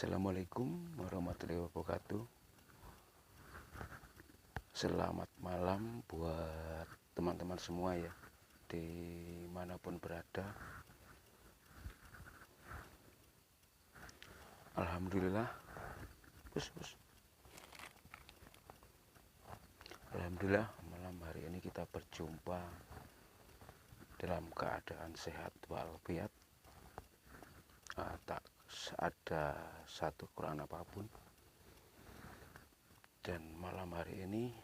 Assalamualaikum warahmatullahi wabarakatuh. Selamat malam buat teman-teman semua ya, dimanapun berada. Alhamdulillah, Alhamdulillah malam hari ini kita berjumpa dalam keadaan sehat walafiat. Tak ada satu kekurangan apapun. Dan malam hari ini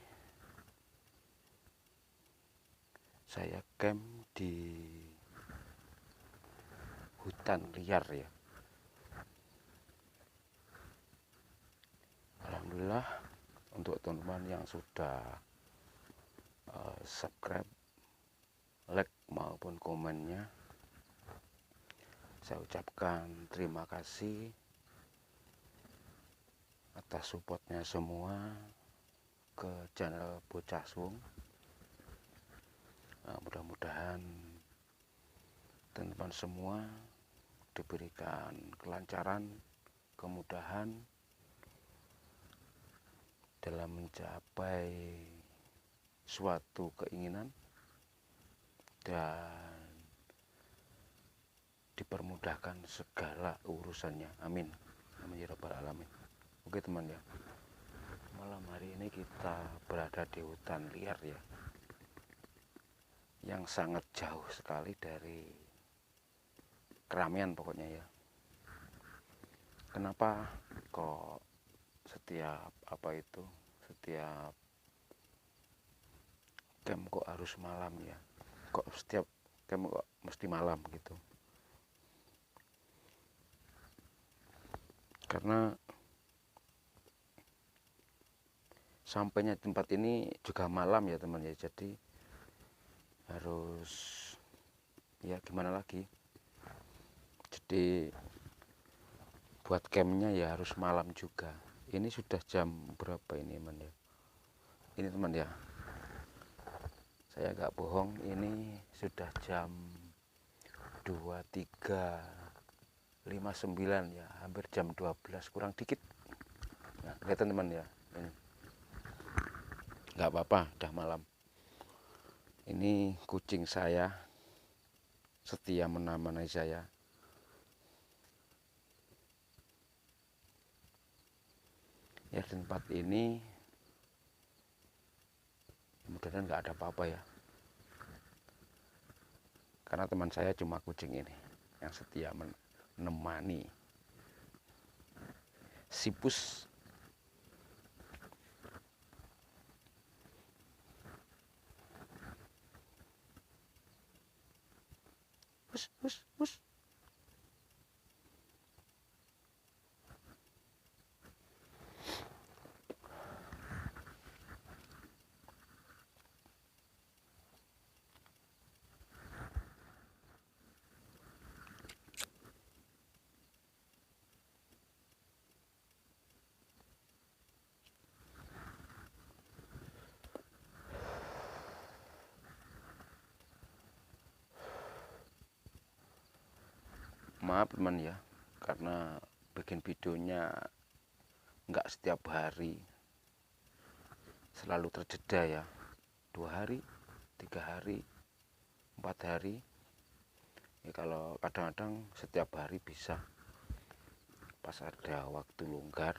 saya camp di hutan liar ya. Alhamdulillah untuk teman-teman yang sudah subscribe, like maupun komennya, saya ucapkan terima kasih atas supportnya semua ke channel Bocah Swung. Mudah-mudahan teman-teman semua diberikan kelancaran, kemudahan dalam mencapai suatu keinginan dan dipermudahkan segala urusannya. Amin. Amin ya rabbal alamin. Oke teman ya, malam hari ini kita berada di hutan liar ya, yang sangat jauh sekali dari keramaian pokoknya ya. Kenapa kok setiap camp kok harus malam ya, kok setiap camp kok mesti malam gitu? Karena sampainya tempat ini juga malam ya teman ya, jadi harus ya gimana lagi, jadi buat campnya ya harus malam juga. Ini sudah jam berapa ini teman ya? Ini teman ya, saya nggak bohong, ini sudah jam 23.59 ya, hampir jam 12 kurang dikit. Nah, kelihatan teman ya, ini nggak apa-apa, udah malam. Ini kucing saya setia menemani saya. Ya, di tempat ini mudah-mudahan nggak ada apa-apa ya, karena teman saya cuma kucing ini yang setia menemani. Sipus. Us. Maaf teman ya, karena bikin videonya nggak setiap hari, selalu terjeda ya, 2 hari, 3 hari, 4 hari ya. Kalau kadang-kadang setiap hari bisa pas ada waktu longgar.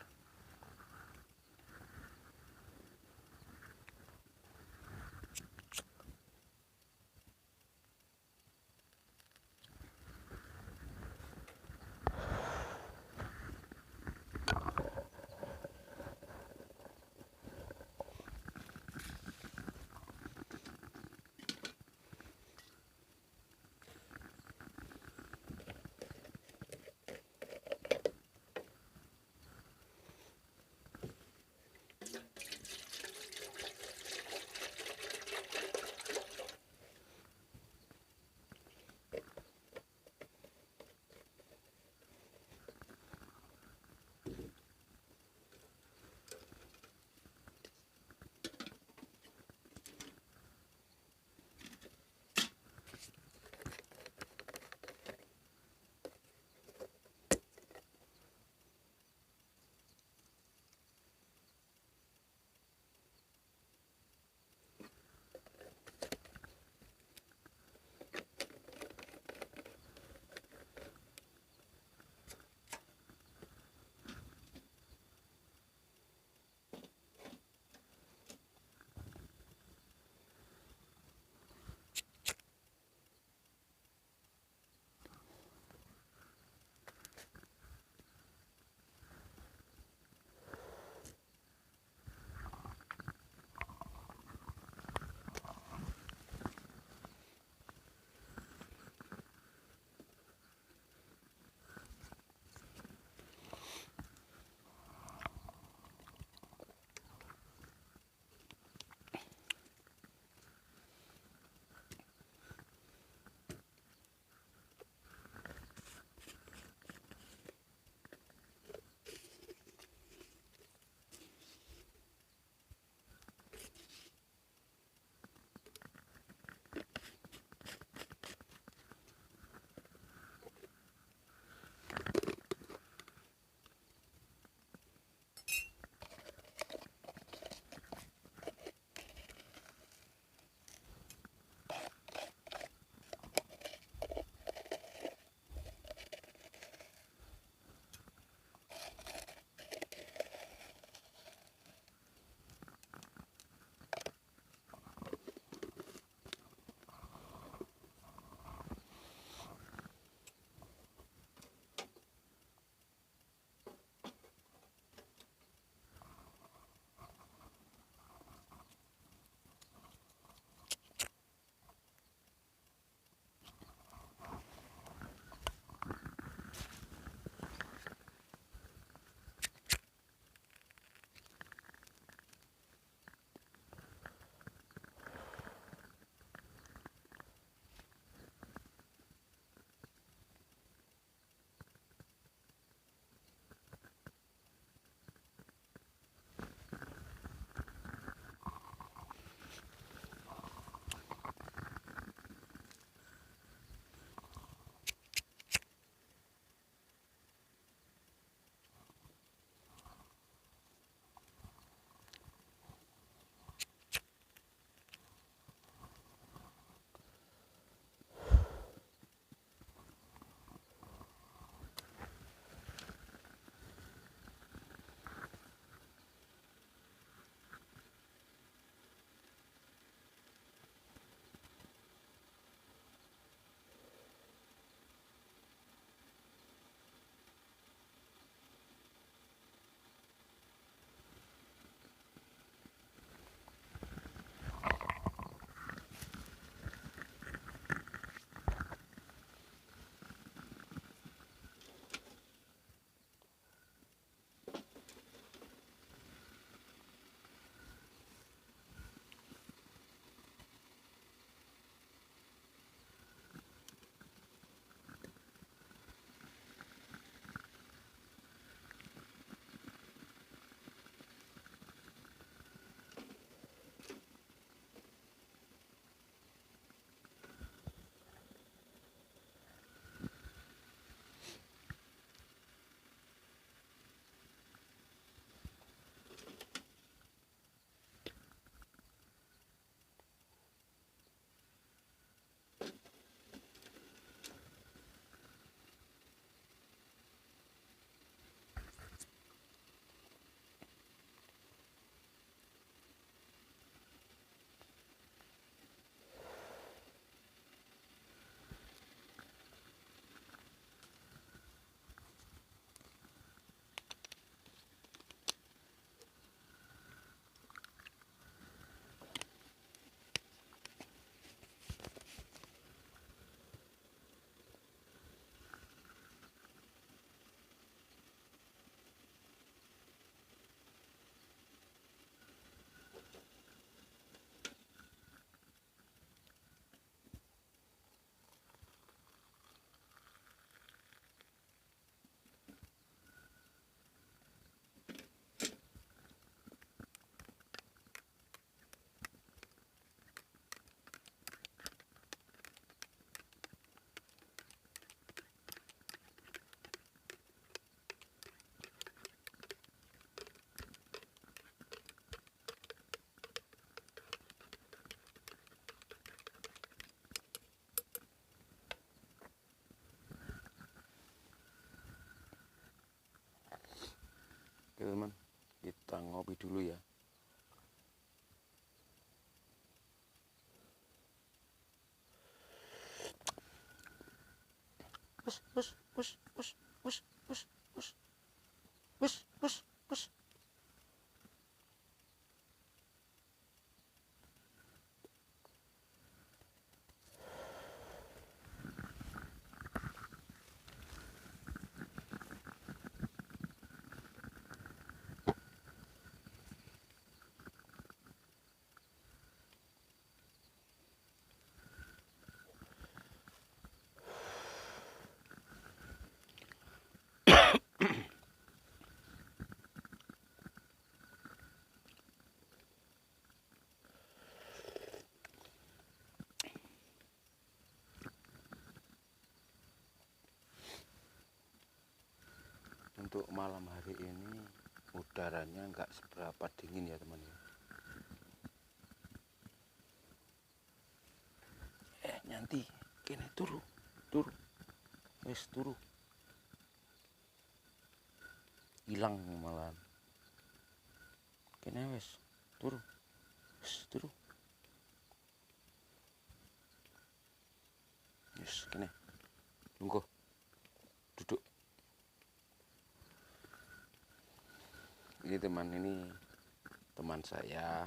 teman, kita ngopi dulu ya. Pus pus pus pus pus pus pus pus pus pus. Untuk malam hari ini udaranya nggak seberapa dingin ya teman ya. Nanti kene turu wes turu hilang malahan kene wes turu wes kene lungguh duduk. Ini teman saya.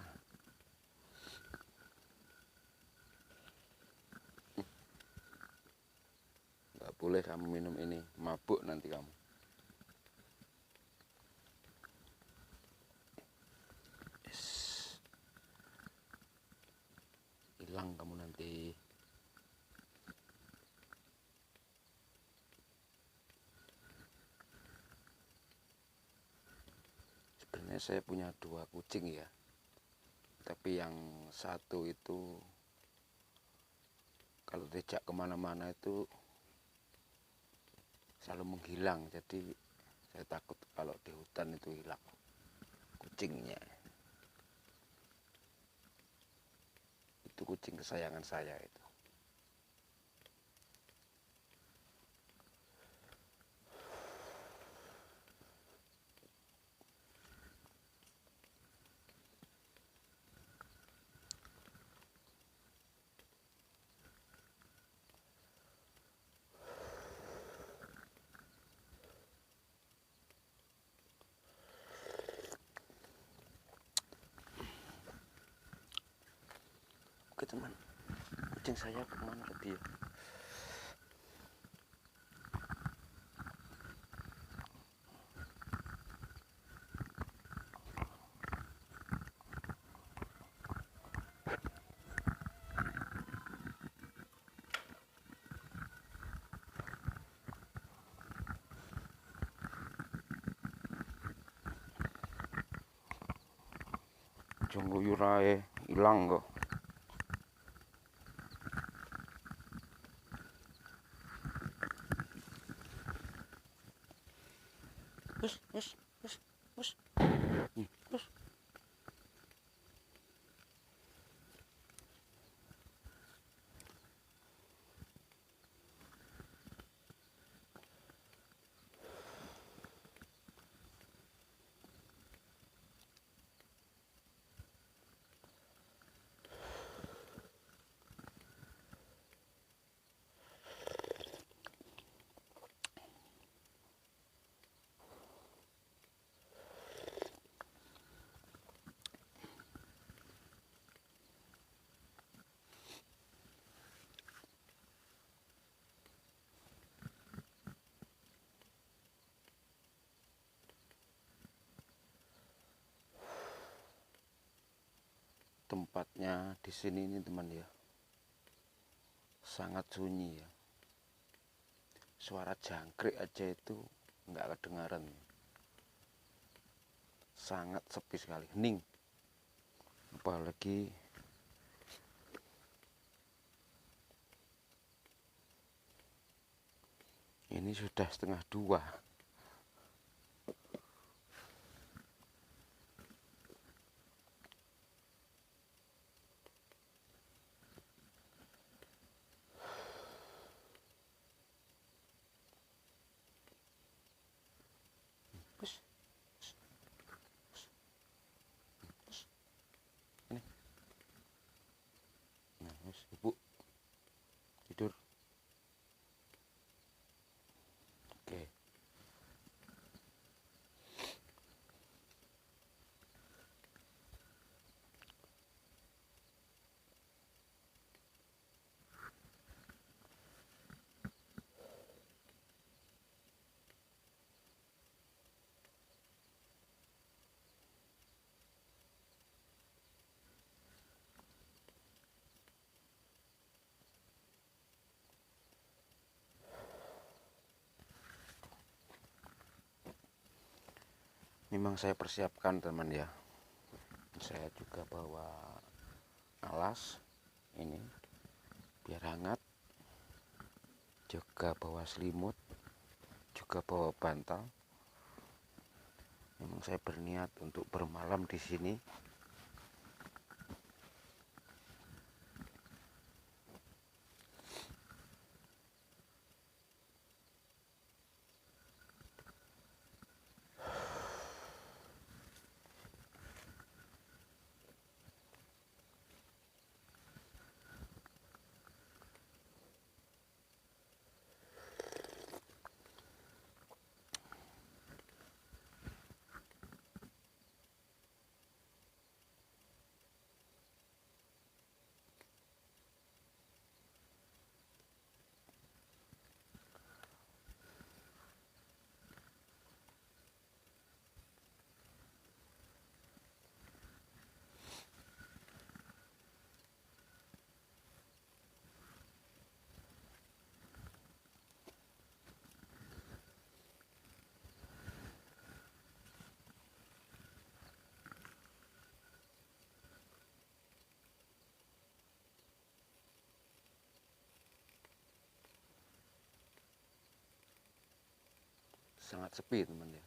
Nggak boleh kamu minum ini, mabuk nanti kamu. Hilang kamu nanti. Sebenarnya saya punya 2 kucing ya, tapi yang satu itu kalau diajak kemana-mana itu selalu menghilang. Jadi saya takut kalau di hutan itu hilang kucingnya. Itu kucing kesayangan saya itu. Oke teman, kucing saya kemana tadi ya? Jonggo yurae hilang kok. Pus. Tempatnya di sini ini teman ya, sangat sunyi ya. Suara jangkrik aja itu nggak kedengaran. Sangat sepi sekali, hening. Apalagi ini sudah 1:30. memang saya persiapkan teman ya. Saya juga bawa alas ini biar hangat, juga bawa selimut, juga bawa bantal. Memang saya berniat untuk bermalam di sini. Sangat sepi teman ya.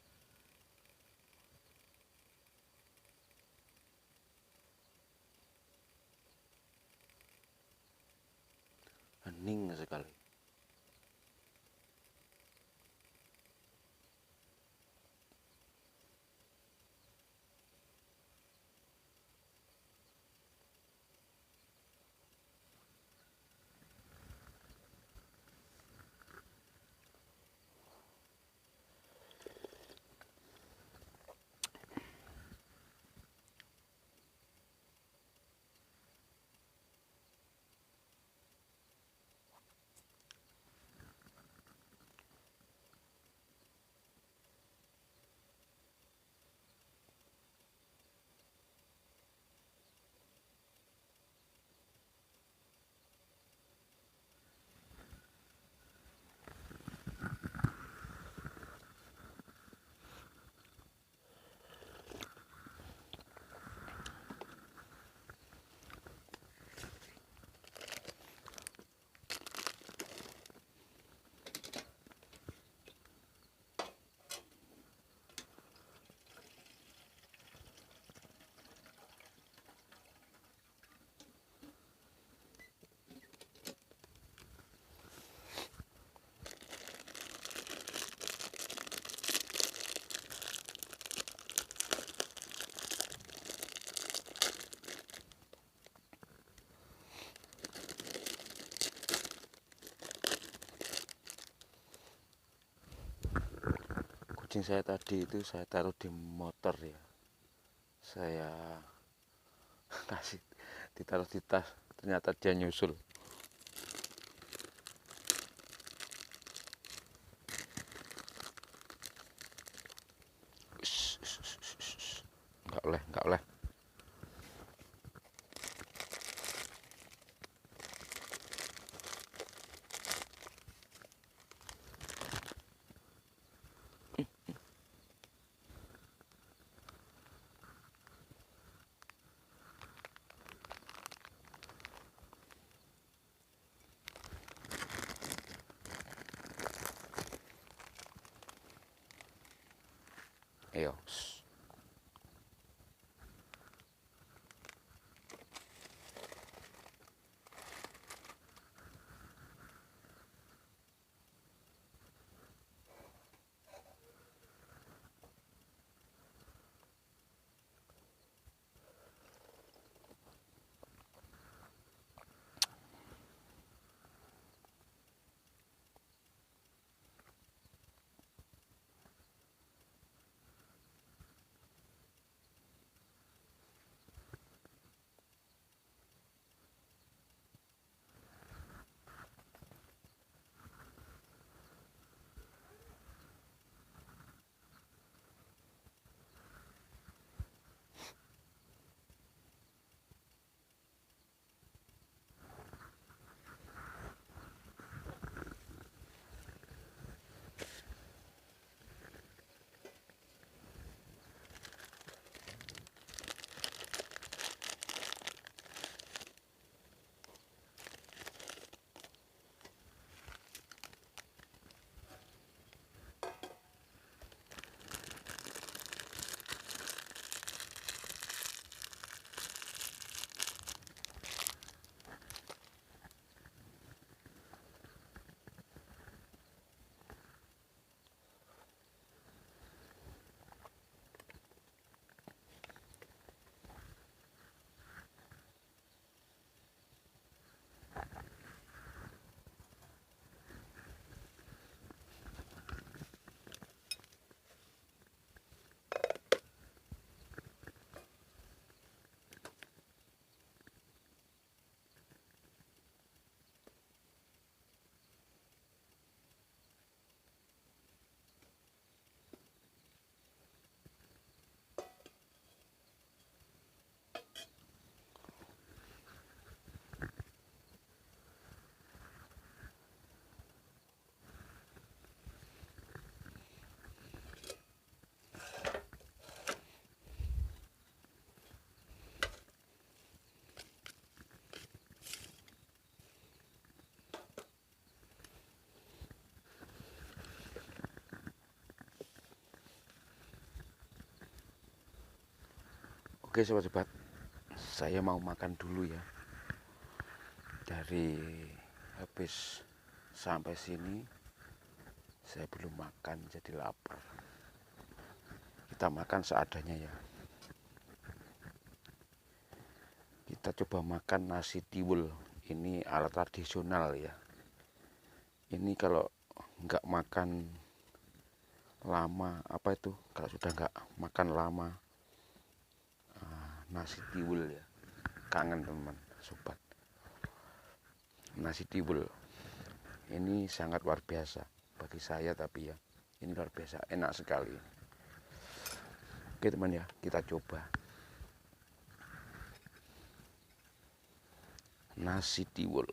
Hening sekali. Kucing saya tadi itu saya taruh di motor ya. Saya kasih ditaruh di tas, ternyata dia nyusul. Nggak oleh. Ayo. Oke sobat-sobat, saya mau makan dulu ya. Dari habis sampai sini saya belum makan, jadi lapar. Kita makan seadanya ya. Kita coba makan nasi tiwul. Ini alat tradisional ya. Ini kalau nggak makan lama, apa itu, kalau sudah nggak makan lama nasi tiwul ya, kangen teman sobat. Nasi tiwul ini sangat luar biasa bagi saya, tapi ya ini luar biasa enak sekali. Oke teman ya, kita coba nasi tiwul.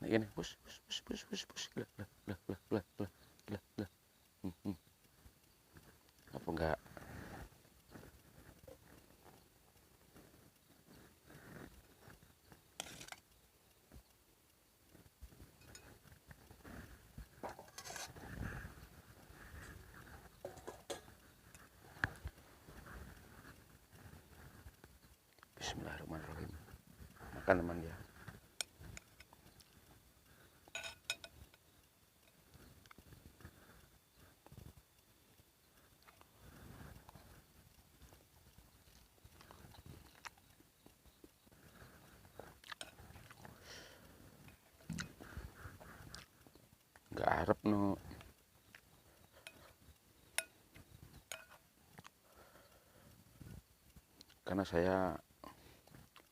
Nah ini bus lah. Apa enggak? Bismillahirrahmanirrahim. Makan teman ya. Enggak harap no. Karena saya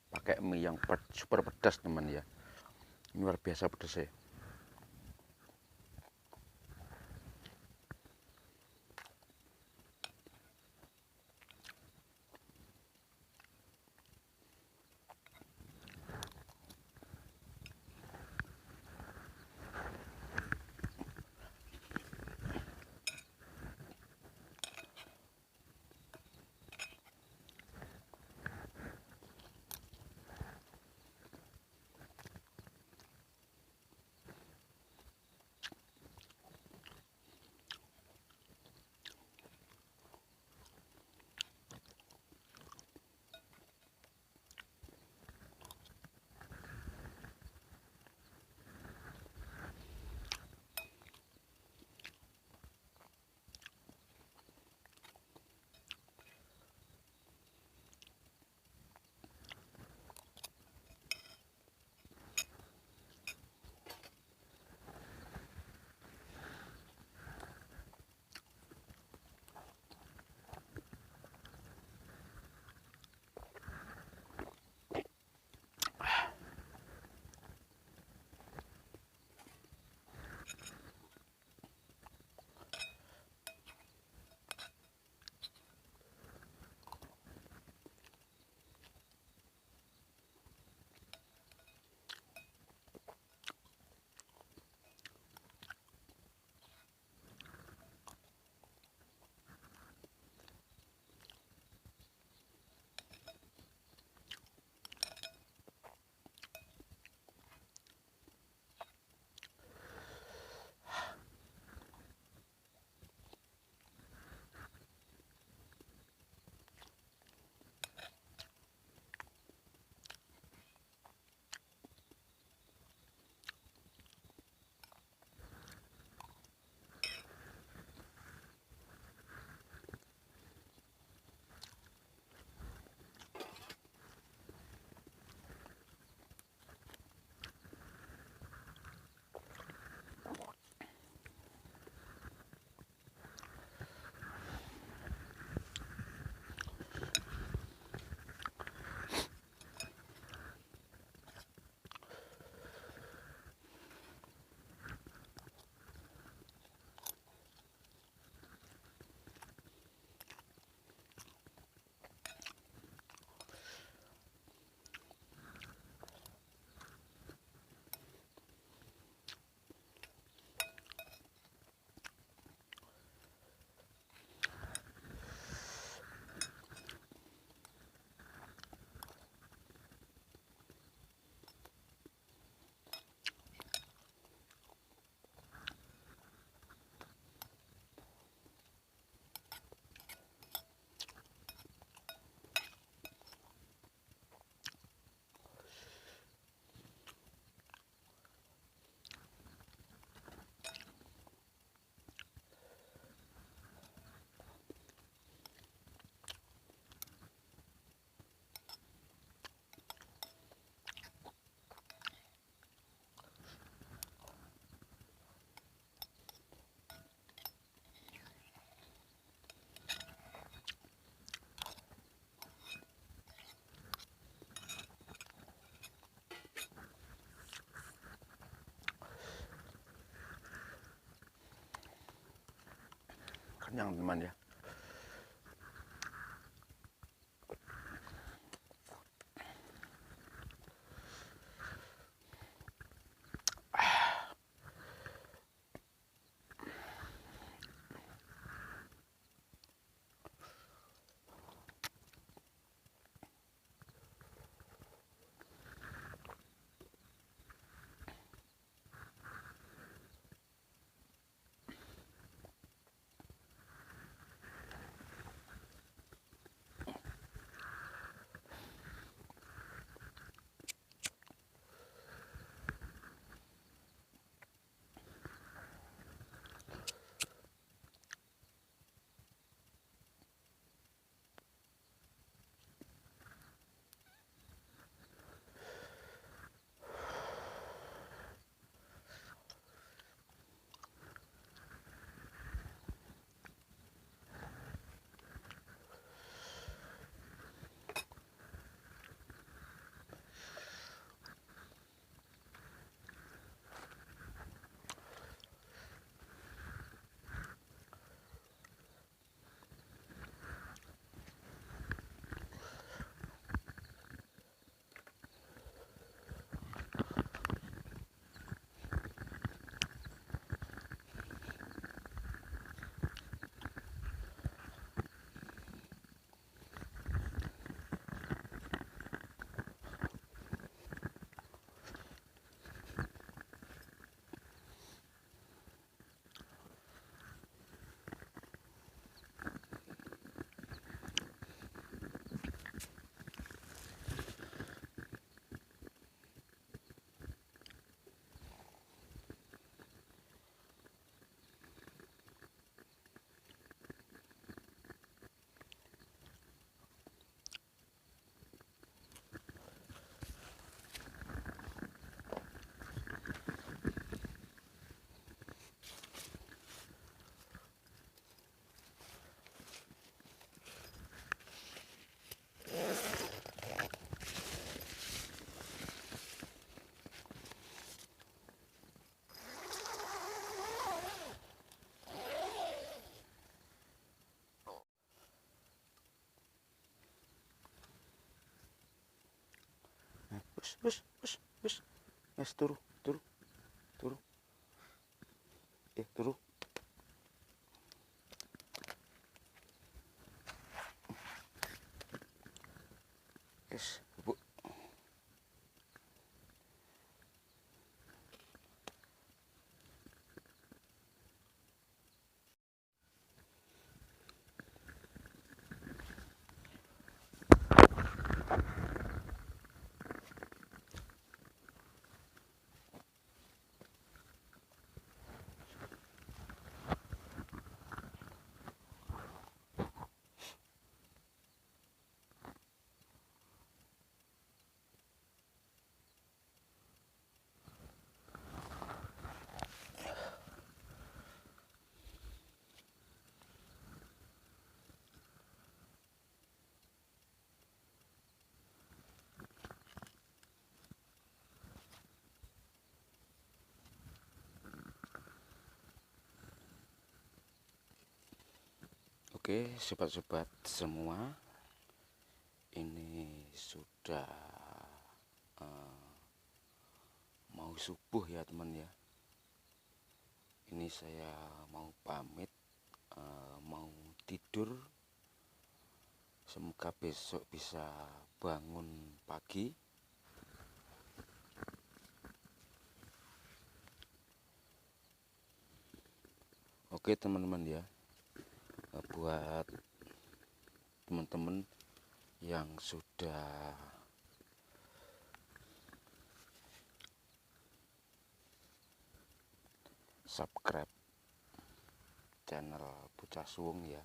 pakai mie yang super pedas teman ya. Ini luar biasa pedasnya. kenyang teman ya. Wes turu. Turu. Wes, Bu. Oke, sobat-sobat semua, ini sudah mau subuh ya teman ya. Ini saya mau pamit, mau tidur. Semoga besok bisa bangun pagi. Oke teman-teman ya, buat teman-teman yang sudah subscribe channel Bocah Suwung ya,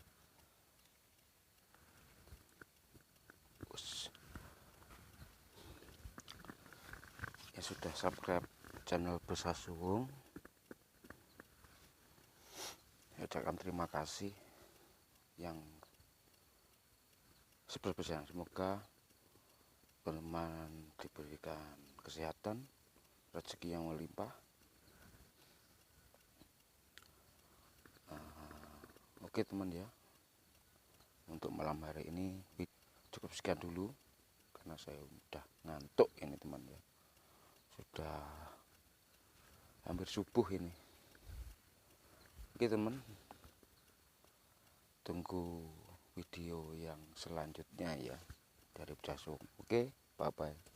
sudah subscribe channel Bocah Suwung, ucapkan terima kasih yang sebesar-besarnya. Semoga teman diberikan kesehatan, rezeki yang melimpah. Oke teman ya, untuk malam hari ini cukup sekian dulu karena saya udah ngantuk ini teman ya, sudah hampir subuh ini. Oke teman, tunggu video yang selanjutnya ya dari Pecasung. Oke, bye bye.